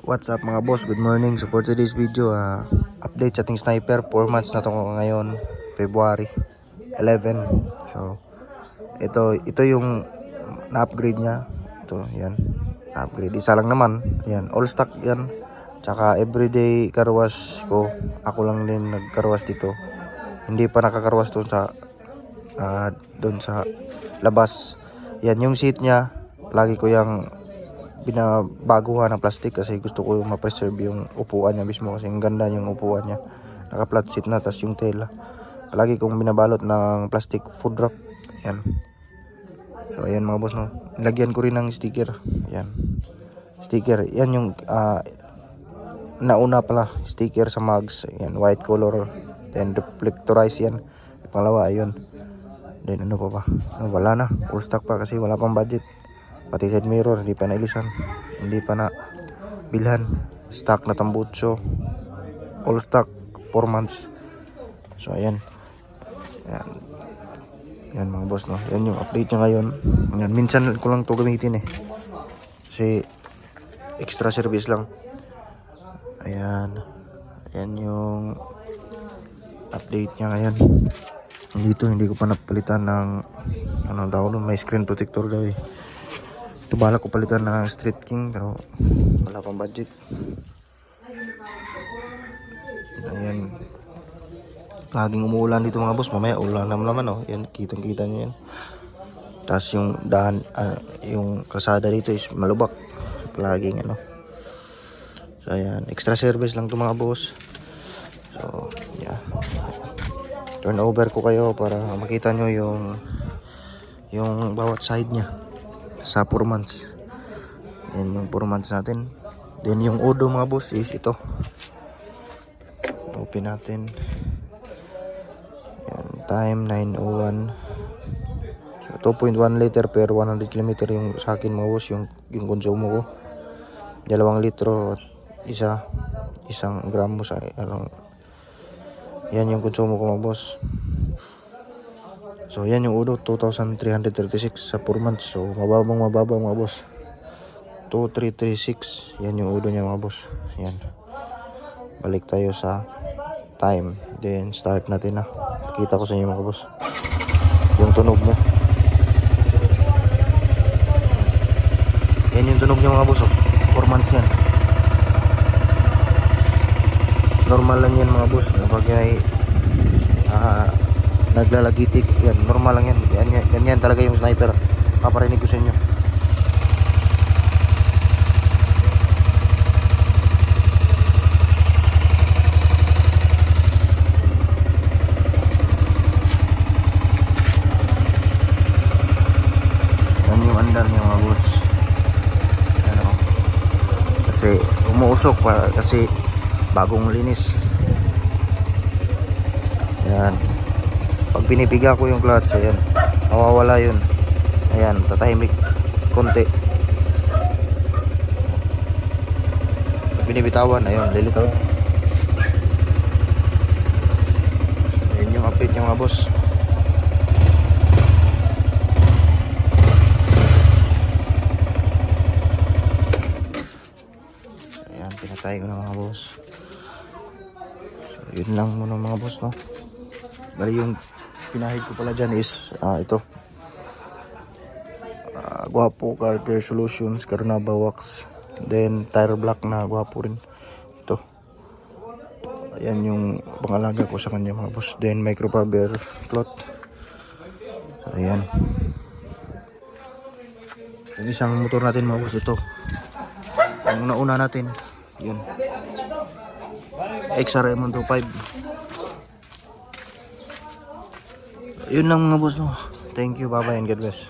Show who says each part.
Speaker 1: What's up mga boss, good morning. So for today's video, update sa ating sniper. 4 months na ito ngayon, February 11. So ito yung na-upgrade niya. Ito, yan, upgrade. Isa lang naman, yan, all stock yan. Tsaka everyday carwash ko, ako lang din nagcarwash dito. Hindi pa nakakarwash doon sa labas. Yan yung seat niya, lagi ko yung binabaguhan ng plastic kasi gusto ko ma-preserve yung upuan niya mismo kasi ang ganda yung upuan niya. Naka flat seat na, tas yung tela palagi kong binabalot ng plastic food wrap. Yan. So ayan mga boss, no, nilagyan ko rin ng sticker. Yan, sticker. Yan yung nauna pala sticker sa mugs. Yan, white color, then reflectorize yan. Pangalawa ayun, then ano pa ba, wala na, full stock pa kasi wala pang budget. Pati side mirror hindi pa nailisan, hindi pa na bilhan. Stock na tambutso, all stock, 4 months. So ayan, yan mga boss, no, yan yung update niya ngayon. Yan, minsan ko lang to gamitin kasi extra service lang. Ayan yung update niya ngayon. Dito hindi ko pa napalitan ng anong daw nun, may screen protector daw Ito balak ko palitan ng Street King pero wala pang budget. Ayan, laging umuulan dito mga boss. Mamaya ulan naman, oh. Yan, kitang kita nyo yan. Tapos yung daan, yung kalsada dito is malubak. Laging So ayan, extra service lang to mga boss. So yeah, turn over ko kayo para makita nyo yung bawat side nya sa 4 months. Yan yung 4 months natin. Then yung odo mga boss is ito. Open natin. Yan, time 9:01. So 2.1 liter per 100 km yung sa akin mga boss, yung konsumo ko. 2 litro, isang gramo sa yan yung konsumo ko mga boss. So yan yung udo, 2,336 sa 4 months. So mababang mga boss, 2,336. Yan yung udo niya mga boss. Yan, balik tayo sa time, then start natin na. Pakita ko sa inyo mga boss yung tunog niya. Yan yung tunog niya mga boss, 4 months yan. Normal lang yan mga boss kapag may naglalagitik. Yan, normal lang yan. Yan talaga yung sniper. Paparinig ko sa inyo. Yan yung andar niya mga boss. Ano, kasi umuusok pa kasi bagong linis. Yan, pag binipiga ko yung clutch, ayan, mawawala yun. Ayan, tatahimik konti. Pag binibitawan, ayun, lilitaw. Ayan yung update yung mga boss. Ayan, pinatay ko na mga boss. So yun lang muna mga boss, no. Bali yung pinahid ko pala dyan is ito, Guapo Car Care Solutions Carnaba Wax, then tire block na Guapo rin ito. Ayan yung pangalaga ko sa kanya mga boss. Then microfiber cloth. Ayan, yung isang motor natin mga boss, ito yung nauna natin, yun, XRM 125. Yun lang mga boss, no. Thank you, bye bye and God bless.